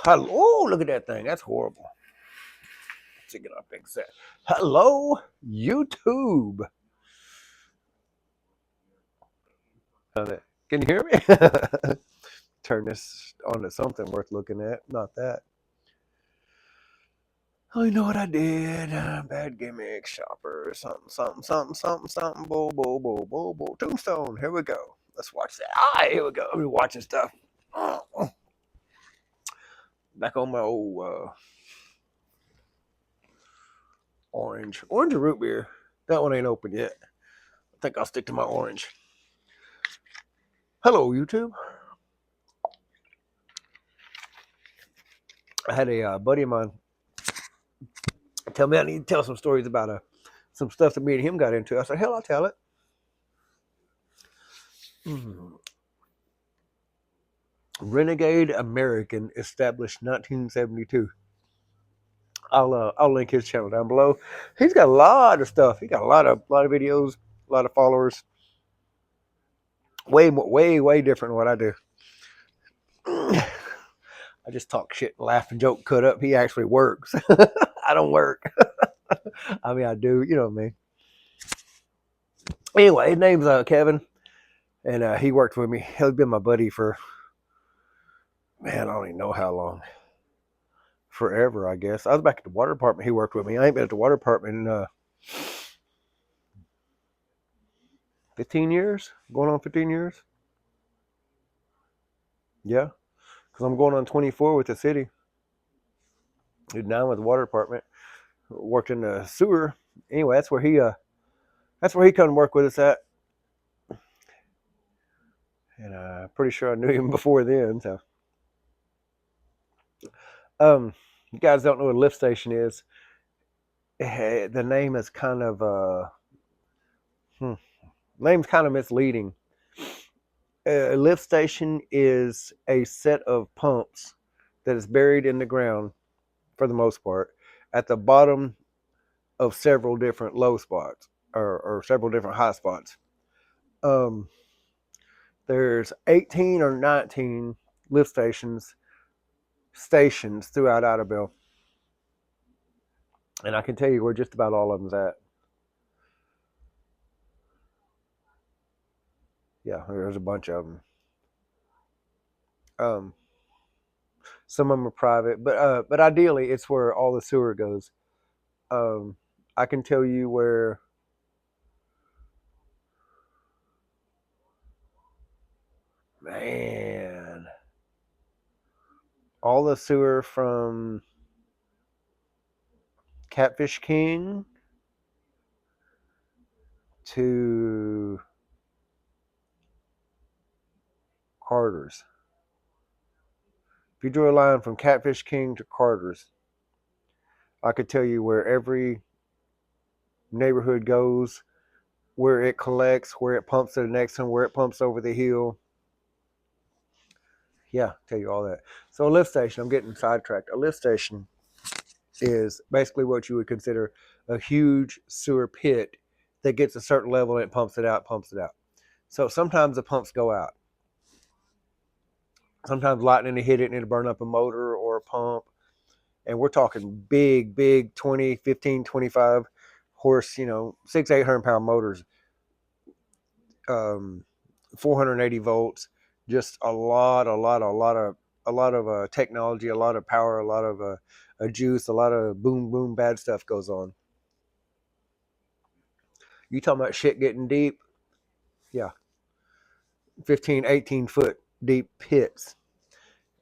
Hello, look at that thing. That's horrible. Let's get up fix that. Hello, YouTube. Can you hear me? Turn this on to something worth looking at. Not that. Oh, you know what I did? Bad gimmick, shopper, something. Bull. Tombstone. Here we go. Let's watch that. Here we go. We're watching stuff. Back on my old orange or root beer. That one ain't open yet. I think I'll stick to my orange. Hello, YouTube. I had a buddy of mine tell me I need to tell some stories about some stuff that me and him got into. I said, hell, I'll tell it. Renegade American, established 1972. I'll link his channel down below. He's got a lot of stuff. He got a lot of videos, a lot of followers. Way different than what I do. I just talk shit, laugh, and joke, cut up. He actually works. I don't work. I mean, I do. You know what I mean. Anyway, his name's Kevin, and he worked with me. He's been my buddy for, man, I don't even know how long. Forever, I guess. I was back at the water department. He worked with me. I ain't been at the water department in 15 years. Going on 15 years. Yeah, because I'm going on 24 with the city. Dude, now with the water department. Worked in the sewer. Anyway, that's where he come to work with us at. And I'm pretty sure I knew him before then. So, you guys don't know what a lift station is. The name is kind of name's kind of misleading. A lift station is a set of pumps that is buried in the ground, for the most part, at the bottom of several different low spots or several different high spots. There's 18 or 19 lift stations throughout Idabel, and I can tell you where just about all of them's at. Yeah, there's a bunch of them. Some of them are private, but ideally it's where all the sewer goes. I can tell you where. Man, all the sewer from Catfish King to Carter's. If you drew a line from Catfish King to Carter's, I could tell you where every neighborhood goes, where it collects, where it pumps to the next one, where it pumps over the hill. Yeah, tell you all that. So a lift station, I'm getting sidetracked. A lift station is basically what you would consider a huge sewer pit that gets a certain level and it pumps it out. So sometimes the pumps go out. Sometimes lightning will hit it and it'll burn up a motor or a pump. And we're talking big 20, 15, 25 horse, 600-800 pound motors, 480 volts, just a lot of technology, a lot of power, a lot of juice, a lot of boom bad stuff goes on. You talking about shit getting deep? Yeah, 15, 18 foot deep pits,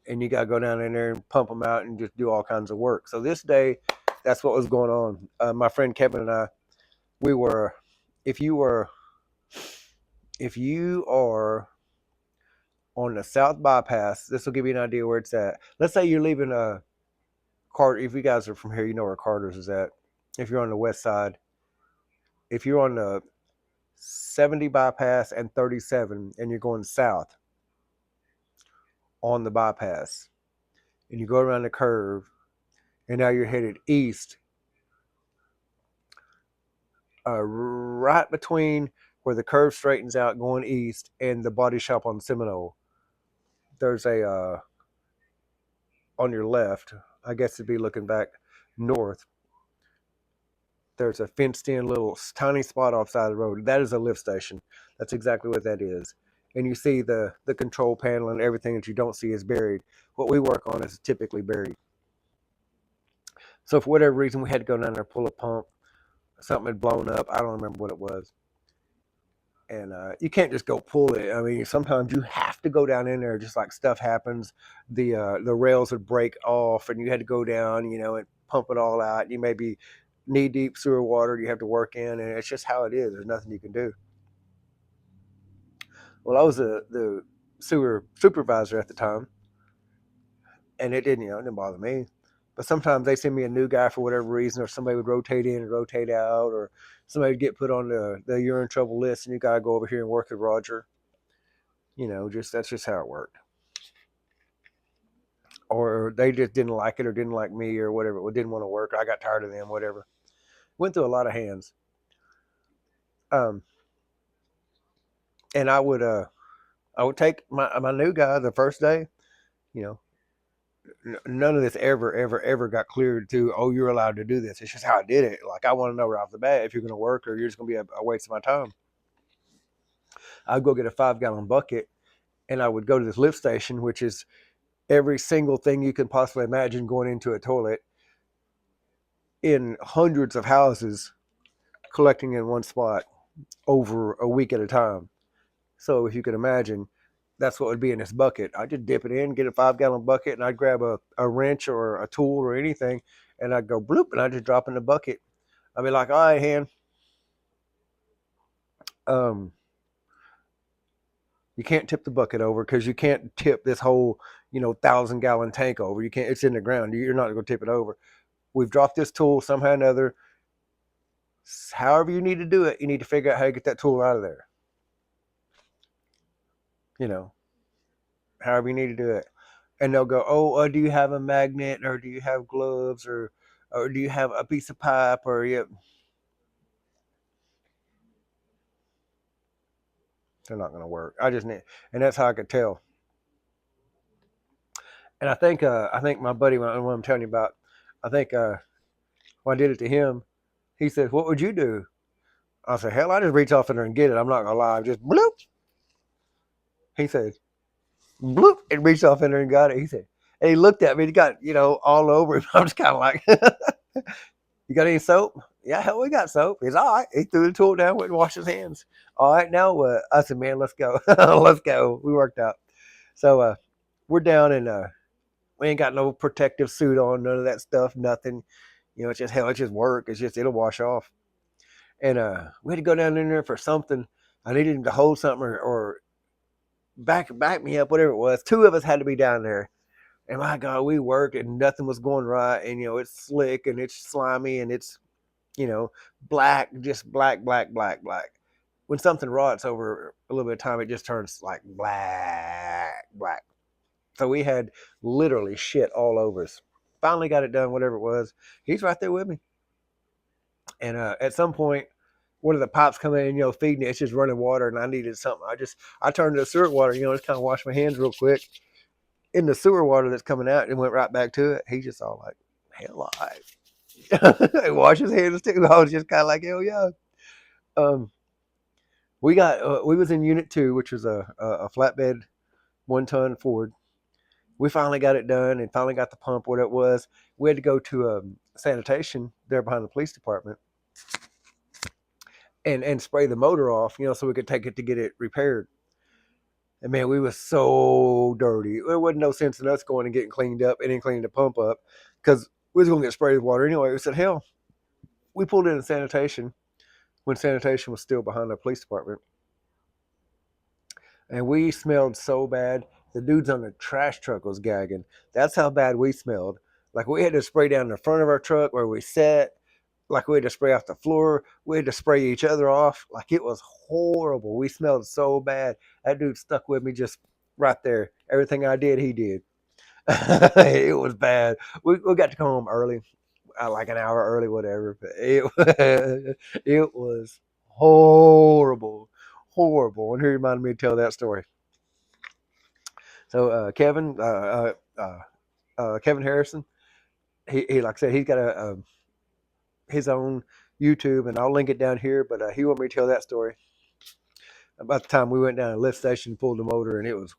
and you got to go down in there and pump them out and just do all kinds of work. So this day, that's what was going on. My friend Kevin and I, we were, if you are on the South Bypass, this will give you an idea where it's at. Let's say you're leaving a Carter. If you guys are from here, you know where Carter's is at. If you're on the west side, if you're on the 70 bypass and 37, and you're going south on the bypass, and you go around the curve, and now you're headed east, right between where the curve straightens out going east and the body shop on Seminole, there's a on your left, I guess it'd be looking back north, there's a fenced in little tiny spot offside the road. That is a lift station. That's exactly what that is. And you see the control panel and everything that you don't see is buried. What we work on is typically buried. So for whatever reason, we had to go down there, pull a pump. Something had blown up. I don't remember what it was. And you can't just go pull it. I mean, sometimes you have to go down in there, just like stuff happens. The rails would break off, and you had to go down, and pump it all out. You may be knee deep sewer water you have to work in, and it's just how it is. There's nothing you can do. Well, I was the sewer supervisor at the time, and it didn't bother me. But sometimes they send me a new guy for whatever reason, or somebody would rotate in and rotate out, or somebody would get put on the you're in trouble list, and you got to go over here and work with Roger. Just that's just how it worked. Or they just didn't like it, or didn't like me, or whatever. Or didn't want to work. Or I got tired of them, whatever. Went through a lot of hands. Um, and I would take my new guy the first day. You know, none of this ever got cleared to, oh, you're allowed to do this. It's just how I did it. Like, I want to know right off the bat if you're going to work or you're just going to be a waste of my time. I'd go get a 5-gallon bucket, and I would go to this lift station, which is every single thing you can possibly imagine going into a toilet in hundreds of houses, collecting in one spot over a week at a time. So if you can imagine, that's what would be in this bucket. I just dip it in, get a 5-gallon bucket, and I'd grab a wrench or a tool or anything, and I'd go bloop, and I'd just drop in the bucket. I'd be like, all right, hand, um, you can't tip the bucket over because you can't tip this whole 1,000-gallon tank over. You can't. It's in the ground. You're not going to tip it over. We've dropped this tool somehow or another. However you need to do it, you need to figure out how to get that tool out of there. However you need to do it. And they'll go, oh, do you have a magnet, or do you have gloves, or do you have a piece of pipe, or yeah. They're not going to work. I just need, and that's how I could tell. And I think my buddy, what I'm telling you about, I think when I did it to him, he said, "What would you do?" I said, "Hell, I just reach off in there and get it. I'm not gonna lie, just bloop." He said, "Bloop," and reached off in there and got it. He said, and he looked at me. He got all over him. I'm just kind of like, "You got any soap?" Yeah, hell, we got soap. He's all right. He threw the tool down, went and washed his hands. All right, now what? I said, "Man, let's go. Let's go." We worked out. So we're down, and we ain't got no protective suit on, none of that stuff, nothing. It's just hell, it's just work. It'll wash off. And we had to go down in there for something. I needed him to hold something or back me up, whatever it was. Two of us had to be down there. And my God, we worked and nothing was going right. And it's slick and it's slimy and it's black, just black. When something rots over a little bit of time, it just turns like black. So we had literally shit all over us. Finally got it done, whatever it was. He's right there with me. And at some point, one of the pipes coming in, feeding it, it's just running water, and I needed something. I turned to the sewer water, just kind of washed my hands real quick in the sewer water that's coming out, and went right back to it. He just all like, hell, I wash his hands too. I was just kind of like, hell yeah. We was in Unit 2, which was a flatbed 1-ton Ford. We finally got it done and finally got the pump what it was. We had to go to sanitation there behind the police department and spray the motor off, so we could take it to get it repaired. And man, we was so dirty. There wasn't no sense in us going and getting cleaned up and then cleaning the pump up because we was going to get sprayed with water anyway. We said, hell, we pulled in sanitation when sanitation was still behind the police department. And we smelled so bad. The dudes on the trash truck was gagging. That's how bad we smelled. Like, we had to spray down the front of our truck where we sat. Like, we had to spray off the floor. We had to spray each other off. Like, it was horrible. We smelled so bad. That dude stuck with me just right there. Everything I did, he did. It was bad. We got to come home early, like an hour early, whatever. But it was horrible. And he reminded me to tell that story. So, Kevin, Kevin Harrison. He like I said, he's got a his own YouTube, and I'll link it down here. But he want me to tell that story about the time we went down to the lift station, pulled the motor, and it was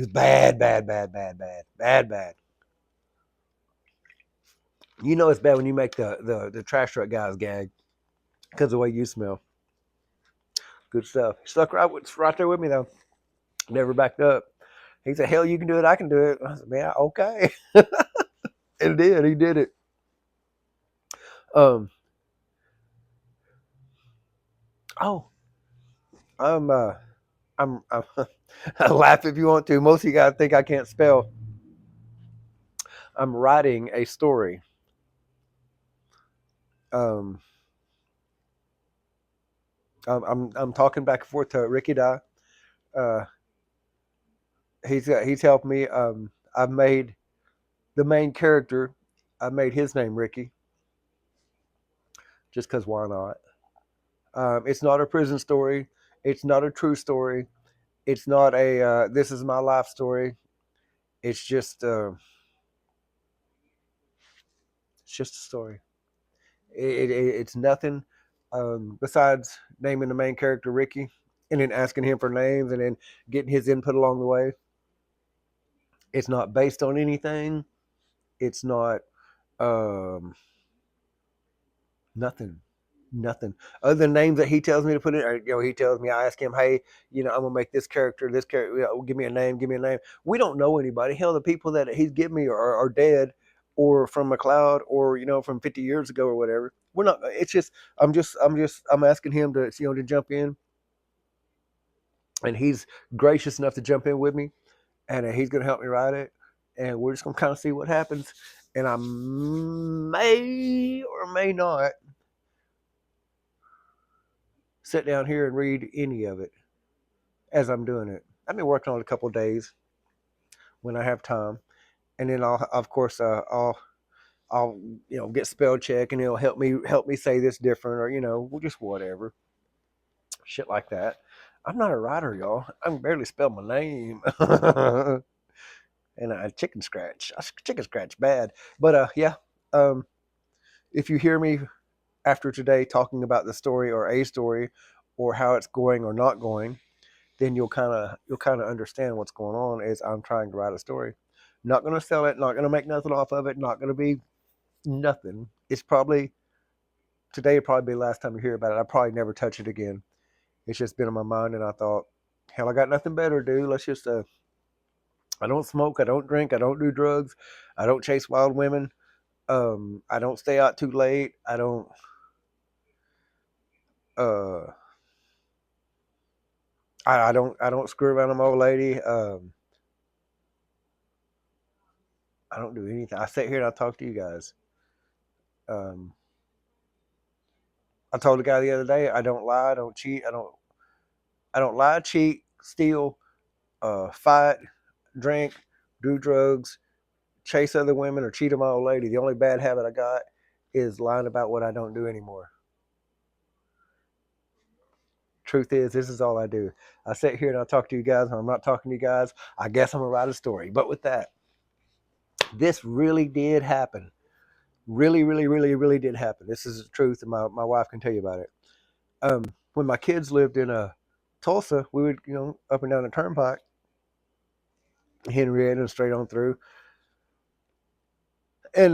bad, bad, bad, bad, bad, bad, bad. You know it's bad when you make the trash truck guys gag because of the way you smell. Good stuff. He stuck right there with me though. Never backed up. He said, "Hell, you can do it. I can do it." I said, "Man, okay." And did. He did it. Um. Oh, I'm. I'm. Laugh if you want to. Most of you guys think I can't spell. I'm writing a story. Um. I'm talking back and forth to Ricky Dye. Uh. He's helped me. I've made the main character. I made his name Ricky, just because why not? It's not a prison story. It's not a true story. It's not a this is my life story. It's just a story. It's nothing besides naming the main character Ricky, and then asking him for names, and then getting his input along the way. It's not based on anything. It's not um, nothing. Nothing other than names that he tells me to put in. Or, he tells me. I ask him, "Hey, I'm gonna make this character. This character. Give me a name. Give me a name." We don't know anybody. Hell, the people that he's given me are dead, or from McLeod, or from 50 years ago, or whatever. We're not. It's just. I'm asking him to to jump in, and he's gracious enough to jump in with me, and he's gonna help me write it, and we're just gonna kind of see what happens. And I may or may not sit down here and read any of it as I'm doing it. I've been working on it a couple of days when I have time, and then I'll of course I'll get spell check, and it'll help me say this different, or just whatever shit like that. I'm not a writer, y'all. I can barely spell my name. And I chicken scratch bad. But yeah, um, if you hear me after today talking about the story or a story or how it's going or not going, then you'll kind of understand what's going on as I'm trying to write a story. Not going to sell it, not going to make nothing off of it, not going to be nothing. It's probably today will probably be the last time you hear about it. I probably never touch it again. It's just been on my mind, and I thought, hell, I got nothing better to do. Let's just I don't smoke, I don't drink, I don't do drugs, I don't chase wild women. I don't stay out too late. Uh I don't screw around with my old lady. I don't do anything. I sit here and I talk to you guys. Um, I told the guy the other day, I don't lie, I don't cheat, I don't lie, cheat, steal, fight, drink, do drugs, chase other women, or cheat on my old lady. The only bad habit I got is lying about what I don't do anymore. Truth is, this is all I do. I sit here and I talk to you guys. When I'm not talking to you guys, I guess I'm gonna write a story. But with that, this really did happen. Really, really, really, really did happen. This is the truth, and my wife can tell you about it. When my kids lived in Tulsa, we would up and down the turnpike, Henrietta and straight on through, and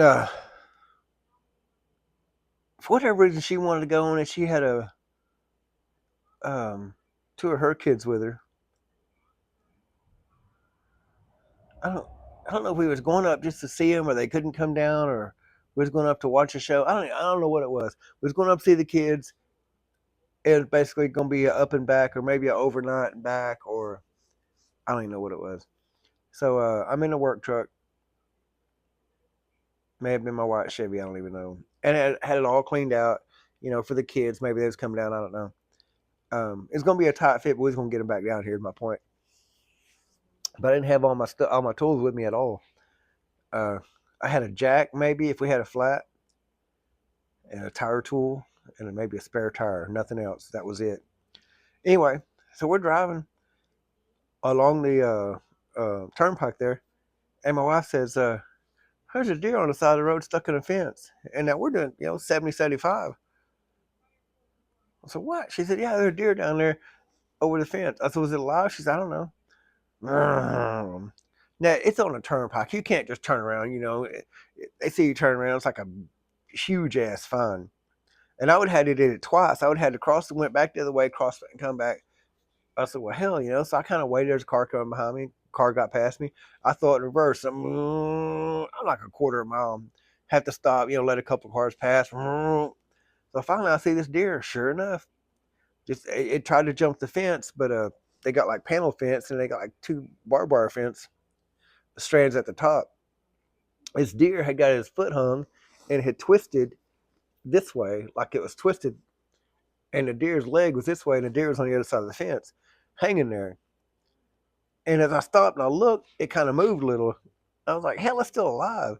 for whatever reason she wanted to go on, and she had um, two of her kids with her. I don't I don't know if we was going up just to see them, or they couldn't come down, or we was going up to watch a show. I don't know what it was. We was going up to see the kids. It was basically going to be a up and back, or maybe a overnight and back, or I don't even know what it was. So I'm in a work truck. May have been my white Chevy. I don't even know. And it had it all cleaned out, for the kids. Maybe they was coming down. I don't know. It's going to be a tight fit, but we're going to get them back down here. Is my point. But I didn't have all my tools with me at all. Uh, I had a jack, maybe if we had a flat, and a tire tool, and maybe a spare tire. Nothing else. That was it. Anyway, so we're driving along the turnpike there, And my wife says, there's a deer on the side of the road stuck in a fence. And now we're doing, 70, 75. I said, what? She said, yeah, there's a deer down there over the fence. I said, was it alive? She said, I don't know. Now, it's on a turnpike. You can't just turn around, They see you turn around, it's like a huge ass fine. And I would have had to do it twice. I would have had to cross and went back the other way, cross and come back. I said, well, hell, So I kind of waited. There's a car coming behind me. Car got past me. I thought in reverse. I'm like a quarter of a mile. Have to stop, let a couple of cars pass. So finally, I see this deer. Sure enough, just it tried to jump the fence, but they got like panel fence and they got like two barbed wire fence strands at the top. This deer had got his foot hung and had twisted this way, like it was twisted, and the deer's leg was this way, and the deer was on the other side of the fence, hanging there. And as I stopped and I looked, it kind of moved a little. I was like, hell, it's still alive.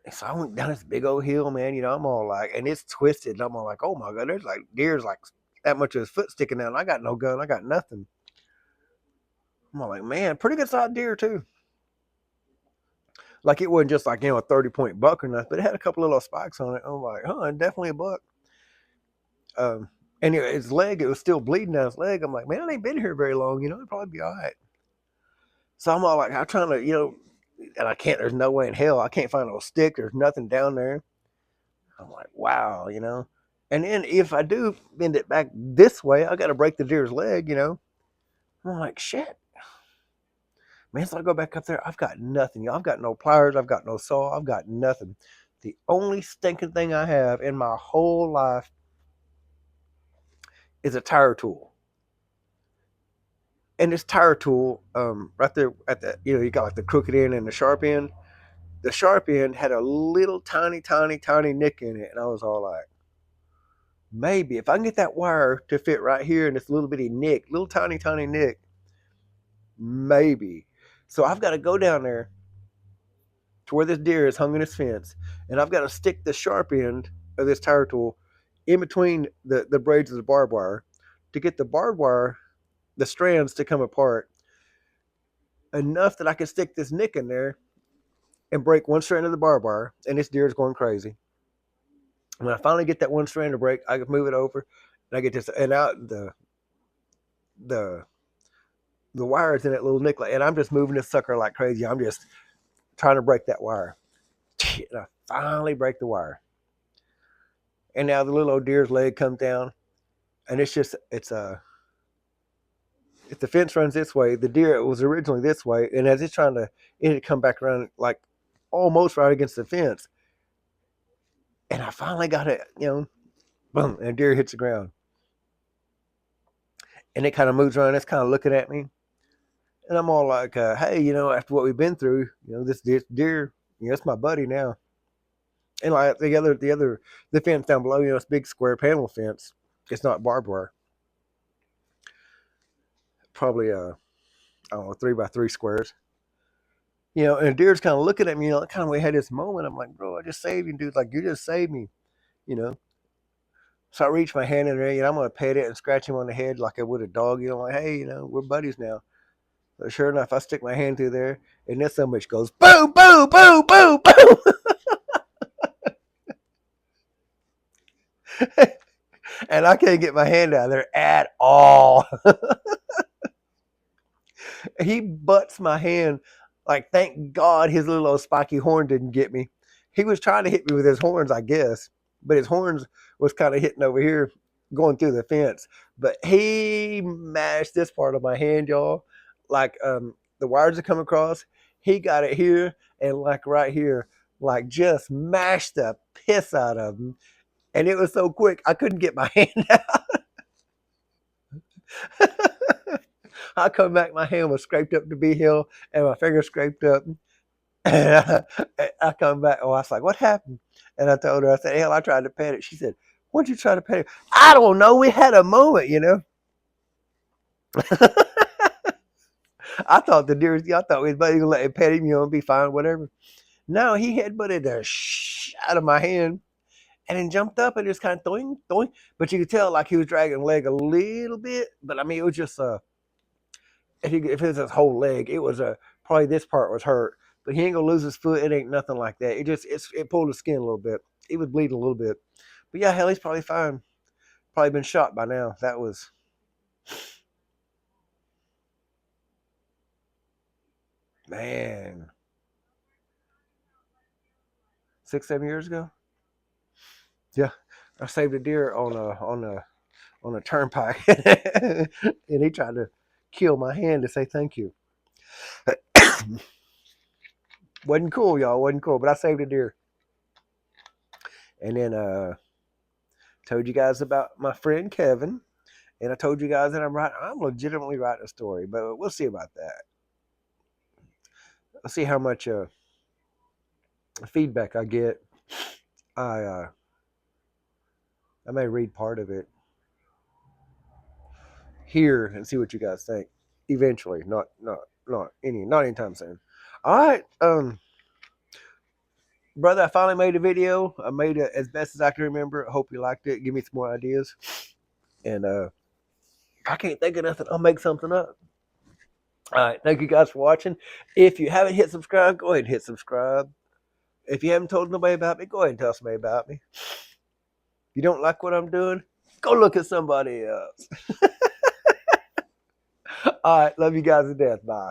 And so I went down this big old hill, man. I'm all like, and it's twisted. And I'm all like, oh my God, there's like deer's like that much of his foot sticking out. And I got no gun. I got nothing. I'm all like, man, pretty good sized deer too. Like it wasn't just like, a 30-point buck or nothing, but it had a couple of little spikes on it. I'm like, definitely a buck. And his leg, it was still bleeding down his leg. I'm like, man, I ain't been here very long. It'll probably be all right. So I'm all like, I'm trying to, and I can't, there's no way in hell, I can't find no stick. There's nothing down there. I'm like, wow. And then if I do bend it back this way, I got to break the deer's leg. I'm like, shit. Man, so I go back up there. I've got nothing. I've got no pliers. I've got no saw. I've got nothing. The only stinking thing I have in my whole life is a tire tool. And this tire tool, right there at the, you got like the crooked end and the sharp end. The sharp end had a little tiny, tiny, tiny nick in it. And I was all like, maybe if I can get that wire to fit right here in this little bitty nick, little tiny, tiny nick, maybe. So I've got to go down there to where this deer is hung in his fence, and I've got to stick the sharp end of this tire tool in between the braids of the barbed wire to get the barbed wire, the strands to come apart enough that I can stick this nick in there and break one strand of the barbed wire, and this deer is going crazy. When I finally get that one strand to break, I can move it over, and I get this, and out the wires in that little nick, and I'm just moving this sucker like crazy. I'm just trying to break that wire, and I finally break the wire. And now the little old deer's leg comes down, and it's if the fence runs this way, the deer was originally this way, and as it's trying to, it come back around like almost right against the fence, and I finally got it, boom, and the deer hits the ground, and it kind of moves around. It's kind of looking at me, and I'm all like, "Hey, after what we've been through, this deer, it's my buddy now." And like the fence down below, it's big square panel fence. It's not barbed wire. Probably I don't know, 3x3 squares. And the deer's kind of looking at me, kind of we had this moment. I'm like, bro, I just saved you, dude. Like, you just saved me, you know. So I reach my hand in there, I'm gonna pet it and scratch him on the head like I would a dog, like, hey, we're buddies now. But sure enough, I stick my hand through there, and this son bitch goes boom, boom, boom, boom, boom, and I can't get my hand out of there at all. He butts my hand. Like, thank God his little old spiky horn didn't get me. He was trying to hit me with his horns, I guess, but his horns was kind of hitting over here, going through the fence. But he mashed this part of my hand, y'all. Like, the wires that come across, he got it here and like right here, like just mashed the piss out of him. And it was so quick, I couldn't get my hand out. I come back, my hand was scraped up to be hill, and my finger scraped up. And I come back. Oh, I was like, what happened? And I told her, I said, hell, I tried to pet it. She said, what'd you try to pet it? I don't know. We had a moment. I thought I thought we was going to let him pet him, and be fine, whatever. No, he headbutted the out of my hand and then jumped up and just kind of throwing, throwing. But you could tell like he was dragging the leg a little bit. But I mean, it was just if it was his whole leg, it was probably this part was hurt. But he ain't gonna lose his foot. It ain't nothing like that. It pulled his skin a little bit. He was bleeding a little bit. But yeah, hell, he's probably fine. Probably been shot by now. That was, man, 6, 7 years ago. Yeah, I saved a deer on a turnpike, and he tried to kill my hand to say thank you. Wasn't cool, y'all. Wasn't cool, but I saved a deer. And then told you guys about my friend Kevin, and I told you guys that I'm legitimately writing a story, but we'll see about that. I'll see how much feedback I get. I I may read part of it here and see what you guys think. Eventually, not anytime soon. All right, brother, I finally made a video. I made it as best as I can remember. I hope you liked it. Give me some more ideas. And if I can't think of nothing, I'll make something up. All right, thank you guys for watching. If you haven't hit subscribe, go ahead and hit subscribe. If you haven't told nobody about me, go ahead and tell somebody about me. If you don't like what I'm doing, go look at somebody else. All right, love you guys to death. Bye.